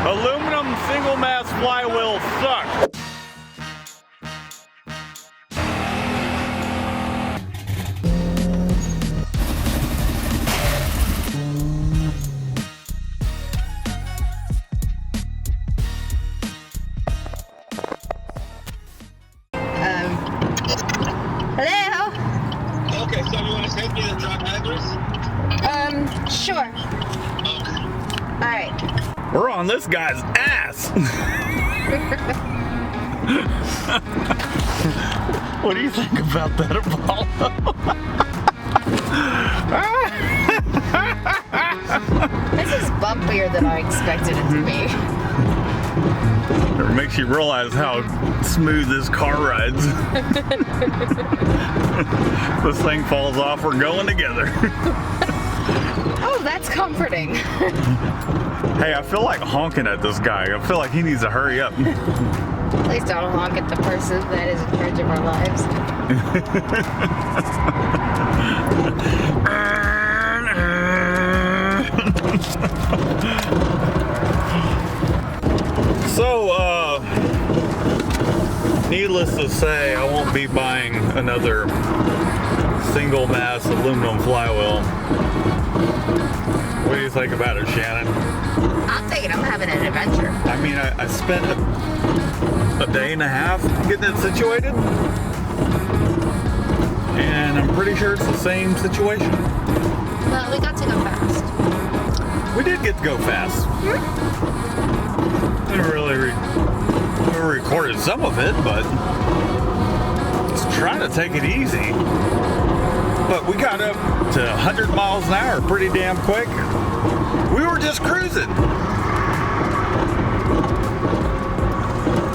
Aluminum single mass flywheel suck. Hello? Okay, so you want to send me the truck address? Sure. Okay. Alright. We're on this guy's ass. What do you think about that, Apollo? This is bumpier than I expected it to be. It makes you realize how smooth this car rides. This thing falls off, we're going together. Oh, that's comforting. Hey, I feel like honking at this guy. I feel like he needs to hurry up. Please don't honk at the person that is in charge of our lives. So, needless to say, I won't be buying another single mass aluminum flywheel. What do you think about it, Shannon? I'm thinking I'm having an adventure. I mean, I spent a day and a half getting it situated, and I'm pretty sure it's the same situation. Well, we got to go fast. We did get to go fast. We recorded some of it, but just trying to take it easy. But we got up to 100 miles an hour pretty damn quick. We were just cruising.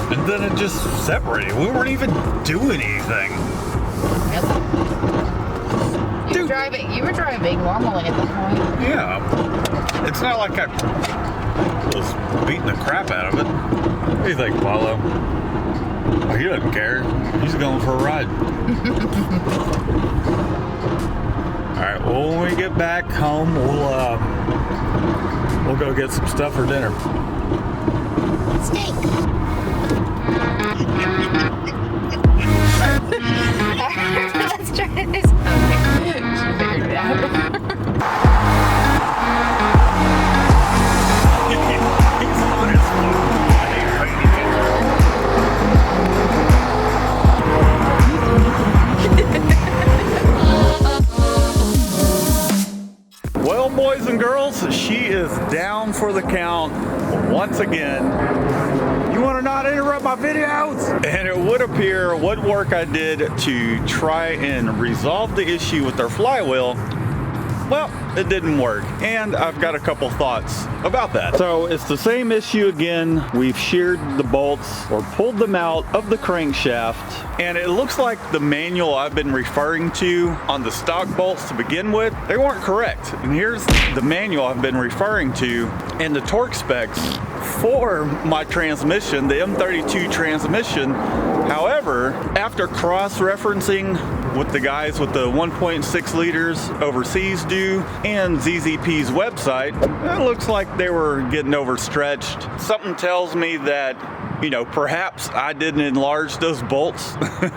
And then it just separated. We weren't even doing anything. You were driving normally at the point. Yeah. It's not like I was beating the crap out of it. What do you think, Paulo? Oh, he doesn't care. He's going for a ride. Alright, well, when we get back home, we'll go get some stuff for dinner. Steak. Let's try this. Okay. She figured it out. Well, boys and girls, she is down for the count once again. You want to not interrupt my videos? And it would appear what work I did to try and resolve the issue with their flywheel, well, it didn't work. And I've got a couple thoughts about that. So it's the same issue again. We've sheared the bolts or pulled them out of the crankshaft. And it looks like the manual I've been referring to on the stock bolts to begin with, they weren't correct. And here's the manual I've been referring to and the torque specs for my transmission, the M32 transmission. However, after cross-referencing with the guys with the 1.6 liters overseas do and ZZP's website, it looks like they were getting overstretched. Something tells me that, you know, perhaps I didn't enlarge those bolts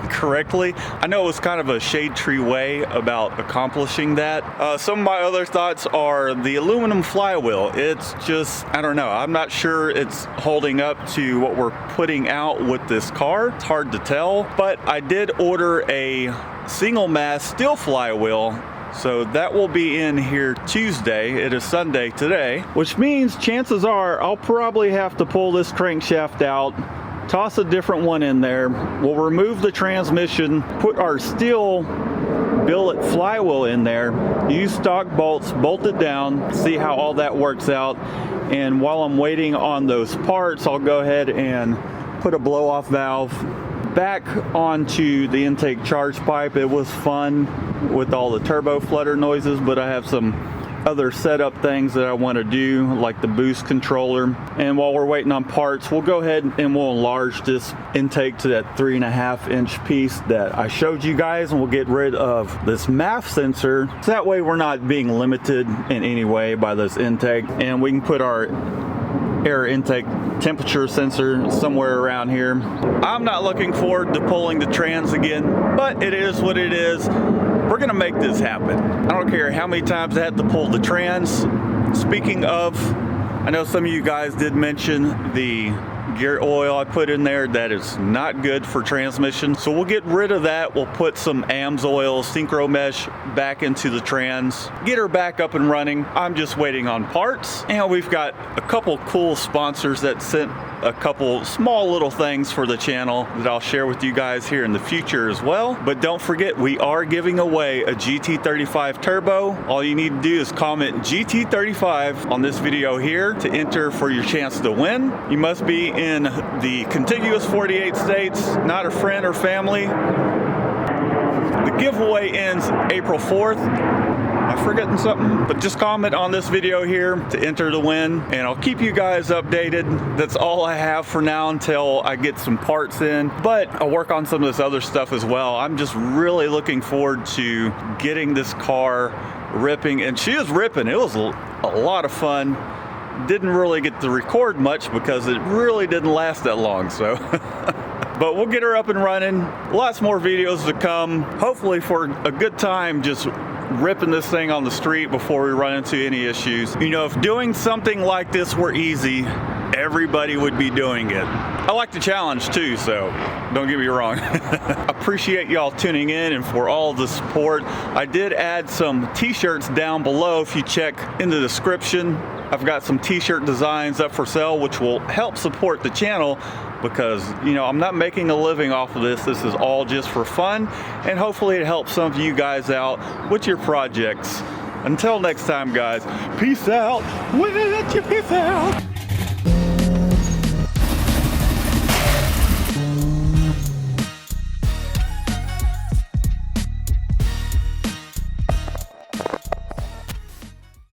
correctly. I know it was kind of a shade tree way about accomplishing that. Some of my other thoughts are the aluminum flywheel. It's just, I don't know, I'm not sure it's holding up to what we're putting out with this car. It's hard to tell, but I did order a single mass steel flywheel, so that will be in here Tuesday. It is Sunday today, which means chances are I'll probably have to pull this crankshaft out, toss a different one in there. We'll remove the transmission, put our steel billet flywheel in there, use stock bolts, bolt it down, see how all that works out. And while I'm waiting on those parts, I'll go ahead and put a blow-off valve back onto the intake charge pipe. It was fun with all the turbo flutter noises, but I have some other setup things that I want to do, like the boost controller. And while we're waiting on parts, we'll go ahead and we'll enlarge this intake to that 3.5-inch piece that I showed you guys, and we'll get rid of this MAF sensor, so that way we're not being limited in any way by this intake, and we can put our air intake temperature sensor somewhere around here. I'm not looking forward to pulling the trans again, but it is what it is. We're gonna make this happen. I don't care how many times I had to pull the trans. Speaking of, I know some of you guys did mention the gear oil I put in there. That is not good for transmission, so we'll get rid of that. We'll put some AMS oil, synchro mesh, back into the trans, get her back up and running. I'm just waiting on parts, and we've got a couple cool sponsors that sent a couple small little things for the channel that I'll share with you guys here in the future as well. But don't forget, we are giving away a GT35 Turbo. All you need to do is comment GT35 on this video here to enter for your chance to win. You must be in the contiguous 48 states, not a friend or family. The giveaway ends April 4th. Am I forgetting something? But just comment on this video here to enter the win, and I'll keep you guys updated. That's all I have for now until I get some parts in, but I'll work on some of this other stuff as well. I'm just really looking forward to getting this car ripping, and she is ripping. It was a lot of fun. Didn't really get to record much because it really didn't last that long, so but we'll get her up and running. Lots more videos to come, hopefully for a good time just ripping this thing on the street before we run into any issues. You know, if doing something like this were easy, everybody would be doing it. I like the challenge too, so don't get me wrong. Appreciate y'all tuning in and for all the support. I did add some t-shirts down below. If you check in the description, I've got some t-shirt designs up for sale, which will help support the channel, because, you know, I'm not making a living off of this. This is all just for fun, and hopefully it helps some of you guys out with your projects. Until next time, guys, peace out. With you, peace out.